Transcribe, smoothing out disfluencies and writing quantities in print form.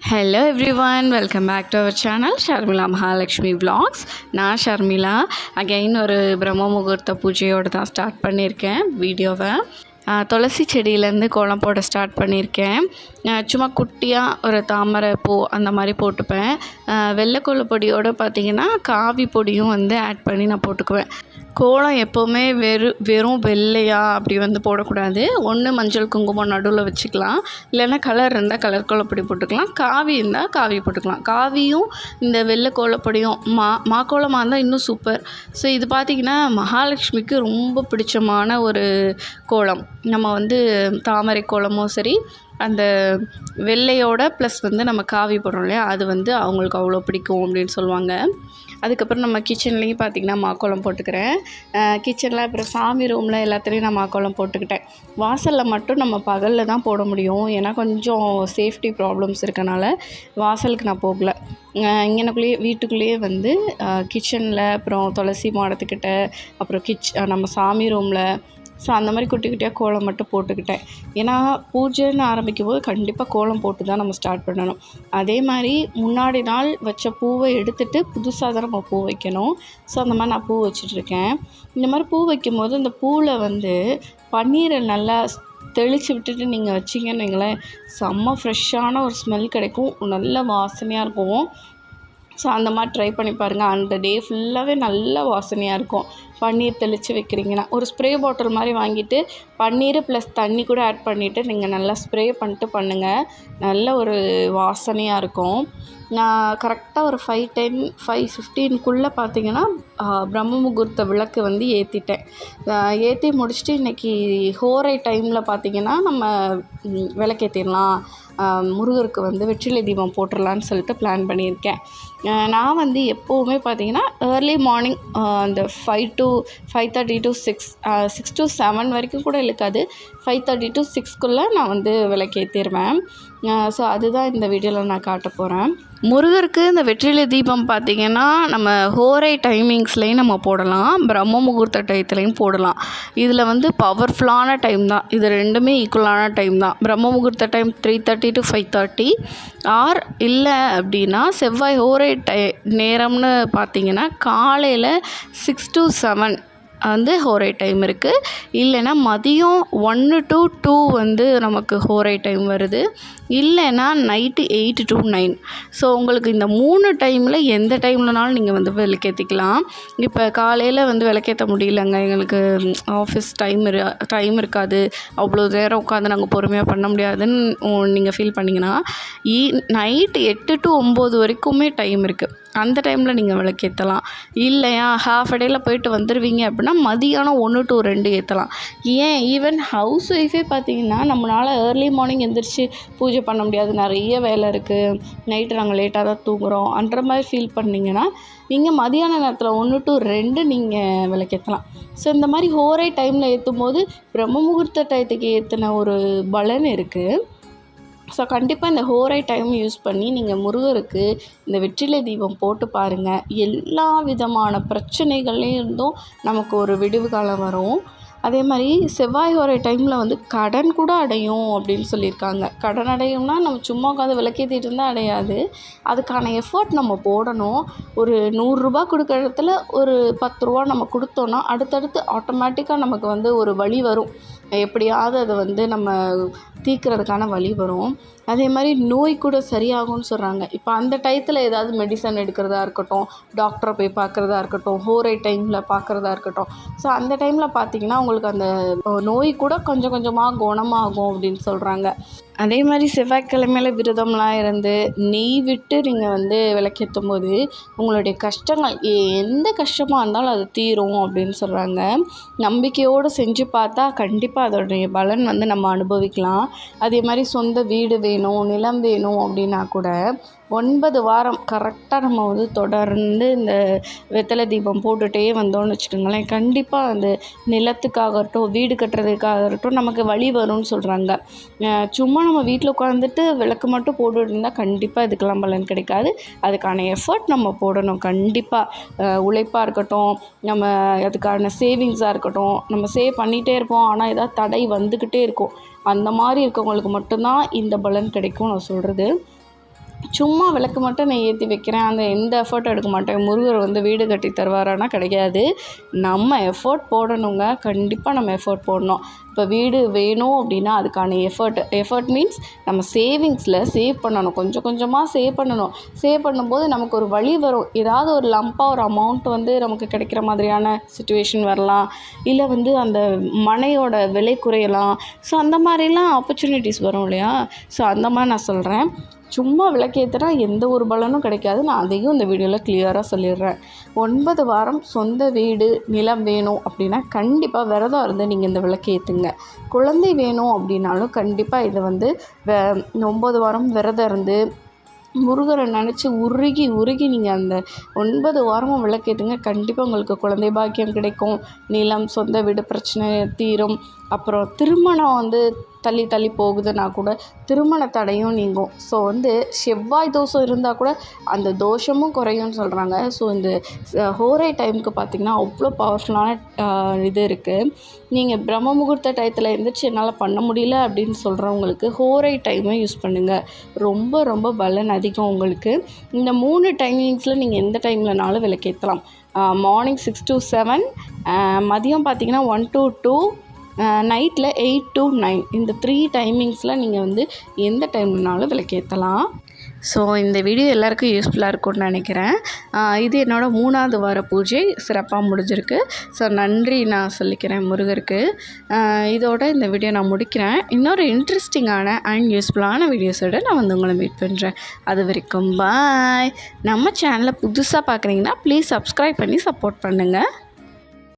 Hello everyone, welcome back to our channel Sharmila Mahalakshmi Vlogs. நான் Sharmila again ஒரு பிரம்ம முகூர்த்த பூஜையோடு தான் ஸ்டார்ட் பண்ணியிருக்கேன் வீடியோவை. துளசி செடியிலேருந்து கோலம் போட ஸ்டார்ட் பண்ணியிருக்கேன். சும்மா குட்டியாக ஒரு தாமரை பூ அந்த மாதிரி போட்டுப்பேன். வெள்ளைக்கோல பொடியோடு பார்த்திங்கன்னா காவி பொடியும் வந்து ஆட் பண்ணி நான் போட்டுக்குவேன். கோலம் எப்போவுமே வெறும் வெள்ளையாக அப்படி வந்து போடக்கூடாது. ஒன்று மஞ்சள் குங்குமம் நடுவில் வச்சுக்கலாம், இல்லைன்னா கலர் இருந்தால் கலர் கோலப்பொடி போட்டுக்கலாம், காவி இருந்தால் காவி போட்டுக்கலாம். காவியும் இந்த வெள்ளை கோலப்பொடியும் மாக்கோலமாக இருந்தால் இன்னும் சூப்பர். ஸோ இது பார்த்திங்கன்னா மகாலட்சுமிக்கு ரொம்ப பிடிச்சமான ஒரு கோலம். நம்ம வந்து தாமரை கோலமும் சரி, அந்த வெள்ளையோட ப்ளஸ் வந்து நம்ம காவி போடுறோம் இல்லையா, அது வந்து அவங்களுக்கு அவ்வளோ பிடிக்கும் அப்படின்னு சொல்லுவாங்க. அதுக்கப்புறம் நம்ம கிச்சன்லேயும் பார்த்திங்கன்னா மாக்கோலம் போட்டுக்கிறேன். கிச்சனில் அப்புறம் சாமி ரூமில் எல்லாத்துலேயும் நான் மாக்கோலம் போட்டுக்கிட்டேன். வாசலில் மட்டும் நம்ம பகலில் தான் போட முடியும், ஏன்னா கொஞ்சம் சேஃப்டி ப்ராப்ளம்ஸ் இருக்கனால வாசலுக்கு நான் போகல. இங்கனக்குள்ளேயே வீட்டுக்குள்ளேயே வந்து கிச்சனில், அப்புறம் துளசி மாடத்துக்கிட்ட, அப்புறம் நம்ம சாமி ரூமில், ஸோ அந்த மாதிரி குட்டி குட்டியாக கோலம் மட்டும் போட்டுக்கிட்டேன். ஏன்னா பூஜைன்னு ஆரம்பிக்கும் போது கண்டிப்பாக கோலம் போட்டு தான் நம்ம ஸ்டார்ட் பண்ணணும். அதே மாதிரி முன்னாடி நாள் வச்ச பூவை எடுத்துகிட்டு புதுசாக தான் நம்ம பூ வைக்கணும். ஸோ அந்த மாதிரி நான் பூ வச்சிட்ருக்கேன். இந்த மாதிரி பூ வைக்கும்போது இந்த பூவில் வந்து பன்னீரை நல்லா தெளித்து விட்டுட்டு நீங்கள் வச்சிங்கன்னு வைங்களேன், செம்ம ஃப்ரெஷ்ஷான ஒரு ஸ்மெல் கிடைக்கும், நல்ல வாசனையாக இருக்கும். ஸோ அந்த மாதிரி ட்ரை பண்ணி பாருங்கள். அந்த டே ஃபுல்லாகவே நல்ல வாசனையாக இருக்கும். பன்னீர் தெளித்து வைக்கிறீங்கன்னா ஒரு ஸ்ப்ரே பாட்டில் மாதிரி வாங்கிட்டு பன்னீர் ப்ளஸ் தண்ணி கூட ஆட் பண்ணிவிட்டு நீங்கள் நல்லா ஸ்ப்ரே பண்ணிட்டு பண்ணுங்கள், நல்ல ஒரு வாசனையாக இருக்கும். நான் கரெக்டாக ஒரு 5:10 5:15 பார்த்திங்கன்னா பிரம்ம முகூர்த்த விளக்கு வந்து ஏற்றிட்டேன். ஏற்றி முடிச்சுட்டு இன்றைக்கி ஹோரை டைமில் பார்த்திங்கன்னா நம்ம விளக்கேற்றிடலாம், முருகருக்கு வந்து வெற்றிலை தீபம் போட்டுடலான்னு சொல்லிட்டு பிளான் பண்ணியிருக்கேன். நான் வந்து எப்போவுமே பார்த்திங்கன்னா ஏர்லி மார்னிங் அந்த 5:30 to 6 to 7 வரைக்கும் கூட இருக்காது, 5:30 to 6 நான் வந்து விளக்கேற்றிடுவேன். ஸோ அதுதான் இந்த வீடியோவில் நான் காட்ட போகிறேன். முருகருக்கு இந்த வெற்றிலை தீபம் பார்த்திங்கன்னா நம்ம ஹோரை டைமிங்ஸ்லேயும் நம்ம போடலாம், பிரம்ம முகூர்த்த டயத்துலையும் போடலாம். இதில் வந்து பவர்ஃபுல்லான டைம் தான், இது ரெண்டுமே ஈக்குவலான டைம் தான். பிரம்ம முகூர்த்த டைம் 3:30 to 5:30 ஆர் இல்லை அப்படின்னா செவ்வாய் ஹோரை நேரம்னு பார்த்திங்கன்னா காலையில் 6 to 7 வந்து ஹோரை டைம் இருக்குது. இல்லைன்னா மதியம் 1 to 2 வந்து நமக்கு ஹோரை டைம் வருது, இல்லைன்னா நைட்டு 8 to 9. ஸோ உங்களுக்கு இந்த 3 டைமில் எந்த டைம்லனாலும் நீங்கள் வந்து விளக்கேற்றிக்கலாம். இப்போ காலையில் வந்து விளக்கேற்ற முடியலங்க, எங்களுக்கு ஆஃபீஸ் டைம் இருக்காது, அவ்வளோ நேரம் உட்காந்து நாங்கள் பொறுமையாக பண்ண முடியாதுன்னு நீங்கள் ஃபீல் பண்ணிங்கன்னா நைட்டு 8 to 9 வரைக்குமே டைம் இருக்குது. அந்த டைமில் நீங்கள் விளக்கேற்றலாம். இல்லையா ஹாஃப் அ டேயில் போயிட்டு வந்துடுவீங்க அப்படின்னா மதியானம் 1 to 2 ஏற்றலாம். ஏன் ஈவன் ஹவுஸ் ஒய்ஃபே பார்த்திங்கன்னா நம்மளால் ஏர்லி மார்னிங் எந்திரிச்சு பூஜை பண்ண முடியாது, நிறைய வேலை இருக்குது, நைட்டு நாங்கள் லேட்டாக தான் தூங்குகிறோம் அன்ற மாதிரி ஃபீல் பண்ணிங்கன்னா நீங்கள் மதியான நேரத்தில் 1 to 2 நீங்கள் விளக்கேற்றலாம். ஸோ இந்த மாதிரி ஹோரை டைமில் ஏற்றும் போது பிரம்ம முகூர்த்த டயத்துக்கு ஏற்றின ஒரு பலன் இருக்குது. ஸோ கண்டிப்பாக இந்த ஹோரை டைம் யூஸ் பண்ணி நீங்கள் முருகருக்கு இந்த வெற்றிலை தீபம் போட்டு பாருங்கள். எல்லா விதமான பிரச்சனைகள்லேயும் இருந்தும் நமக்கு ஒரு விடிவு காலம் வரும். அதே மாதிரி செவ்வாய் ஹோரை டைமில் வந்து கடன் கூட அடையும் அப்படின்னு சொல்லியிருக்காங்க. கடன் அடையும்னா நம்ம சும்மா உட்காந்து விளக்கேற்றிட்டு இருந்தால் அடையாது, அதுக்கான எஃபர்ட் நம்ம போடணும். ஒரு 100 ரூபா கொடுக்குற இடத்துல ஒரு 10 ரூபா நம்ம கொடுத்தோன்னா அடுத்தடுத்து ஆட்டோமேட்டிக்காக நமக்கு வந்து ஒரு வழி வரும், எப்படியாவது அதை வந்து நம்ம தீர்க்கிறதுக்கான வழி வரும். அதே மாதிரி நோய் கூட சரியாகும்னு சொல்கிறாங்க. இப்போ அந்த டயத்தில் ஏதாவது மெடிசன் எடுக்கிறதா இருக்கட்டும், டாக்டரை போய் பார்க்குறதா இருக்கட்டும், ஹோரை டைமில் பார்க்குறதா இருக்கட்டும், ஸோ அந்த டைமில் பார்த்திங்கன்னா உங்களுக்கு அந்த நோய் கூட கொஞ்சம் கொஞ்சமாக குணமாகும் அப்படின்னு சொல்கிறாங்க. அதே மாதிரி செவ்வாய்க்கிழமையில் விரதம்லாம் இருந்து நெய் விட்டு நீங்கள் வந்து விளக்கேற்றும் போது உங்களுடைய கஷ்டங்கள் எந்த கஷ்டமாக இருந்தாலும் அது தீரும் அப்படின்னு சொல்கிறாங்க. நம்பிக்கையோடு செஞ்சு பார்த்தா கண்டிப்பாக அதோடைய பலன் வந்து நம்ம அனுபவிக்கலாம். அதே மாதிரி சொந்த வீடு வேணும், நிலம் வேணும் அப்படின்னா கூட 9 வாரம் கரெக்டாக நம்ம வந்து தொடர்ந்து இந்த வெத்தலை தீபம் போட்டுகிட்டே வந்தோம்னு வச்சுக்கோங்களேன், கண்டிப்பாக அந்த நிலத்துக்காகட்டும் வீடு கட்டுறதுக்காகட்டும் நமக்கு வழி வரும்னு சொல்கிறாங்க. சும்மா நம்ம வீட்டில் உட்காந்துட்டு விளக்கு மட்டும் போட்டுட்டு இருந்தால் கண்டிப்பாக இதுக்கெல்லாம் பலன் கிடைக்காது. அதுக்கான எஃபர்ட் நம்ம போடணும். கண்டிப்பாக உழைப்பாக இருக்கட்டும், நம்ம அதுக்கான சேவிங்ஸாக இருக்கட்டும், நம்ம சேவ் பண்ணிகிட்டே இருப்போம். ஆனால் ஏதாவது தடை வந்துக்கிட்டே இருக்கும். அந்த மாதிரி இருக்கவங்களுக்கு மட்டும்தான் இந்த பலன் கிடைக்கும் நான் சொல்கிறது. சும்மா விளக்கு மட்டும் நான் ஏற்றி வைக்கிறேன், அந்த எந்த எஃபர்ட்டும் எடுக்க மாட்டேன், முருகர் வந்து வீடு கட்டி தருவாரானா கிடையாது. நம்ம எஃபர்ட் போடணுங்க. கண்டிப்பாக நம்ம எஃபர்ட் போடணும். இப்போ வீடு வேணும் அப்படின்னா அதுக்கான எஃபர்ட் மீன்ஸ் நம்ம சேவிங்ஸில் சேவ் பண்ணணும். கொஞ்சம் கொஞ்சமாக சேவ் பண்ணணும். சேவ் பண்ணும்போது நமக்கு ஒரு வழி வரும். ஏதாவது ஒரு லம்பாக ஒரு அமௌண்ட் வந்து நமக்கு கிடைக்கிற மாதிரியான சுச்சுவேஷன் வரலாம். இல்லை வந்து அந்த மனையோட விலை குறையலாம். ஸோ அந்த மாதிரிலாம் ஆப்பர்ச்சுனிட்டிஸ் வரும் இல்லையா? ஸோ அந்த மாதிரி நான் சொல்கிறேன். சும்மா விளக்கேற்றினா எந்த ஒரு பலனும் கிடைக்காது. நான் அதையும் இந்த வீடியோவில் கிளியராக சொல்லிடுறேன். 9 வாரம் சொந்த வீடு நிலம் வேணும் அப்படின்னா கண்டிப்பாக விரதம் இருந்து நீங்கள் இந்த விளக்கு ஏற்றுங்க. குழந்தை வேணும் அப்படின்னாலும் கண்டிப்பாக இதை வந்து 9 வாரம் விரதம் இருந்து முருகரை நினச்சி உருகி நீங்கள் அந்த 9 வாரமும் விளக்கேற்றுங்க. கண்டிப்பாக உங்களுக்கு குழந்தை பாக்கியம் கிடைக்கும். நிலம் சொந்த வீடு பிரச்சனை தீரும். அப்புறம் திருமணம் வந்து தள்ளி போகுதுன்னா கூட திருமண தடையும் நீங்கும். ஸோ வந்து செவ்வாய் தோஷம் இருந்தால் கூட அந்த தோஷமும் குறையும்னு சொல்கிறாங்க. ஸோ இந்த ஹோரை டைமுக்கு பார்த்திங்கன்னா அவ்வளோ பவர்ஃபுல்லான இது இருக்குது. நீங்கள் பிரம்ம முகூர்த்த டயத்தில் எழுந்திரிச்சு என்னால் பண்ண முடியல அப்படின்னு சொல்கிறவங்களுக்கு ஹோரை டைமை யூஸ் பண்ணுங்கள். ரொம்ப ரொம்ப பலன் அதிகம் உங்களுக்கு. இந்த 3 டைமிங்ஸில் நீங்கள் எந்த டைம்லனாலும் விளக்கேற்றலாம். மார்னிங் 6 to 7, மதியம் பார்த்திங்கன்னா 1 to 2, நைட்டில் 8 to 9. இந்த 3 டைமிங்ஸில் நீங்கள் வந்து எந்த டைம்லனாலும் விளக்கேற்றலாம். ஸோ இந்த வீடியோ எல்லாருக்கும் யூஸ்ஃபுல்லாக இருக்கும்னு நினைக்கிறேன். இது என்னோடய 3வது வார பூஜை சிறப்பாக முடிஞ்சிருக்கு. ஸோ நன்றி நான் சொல்லிக்கிறேன் முருகருக்கு. இதோட இந்த வீடியோ நான் முடிக்கிறேன். இன்னொரு இன்ட்ரெஸ்டிங்கான அண்ட் யூஸ்ஃபுல்லான வீடியோஸோடு நான் வந்து உங்களை மீட் பண்ணுறேன். அது வரைக்கும் பாய். நம்ம சேனலை புதுசாக பார்க்குறீங்கன்னா ப்ளீஸ் சப்ஸ்கிரைப் பண்ணி சப்போர்ட் பண்ணுங்கள்.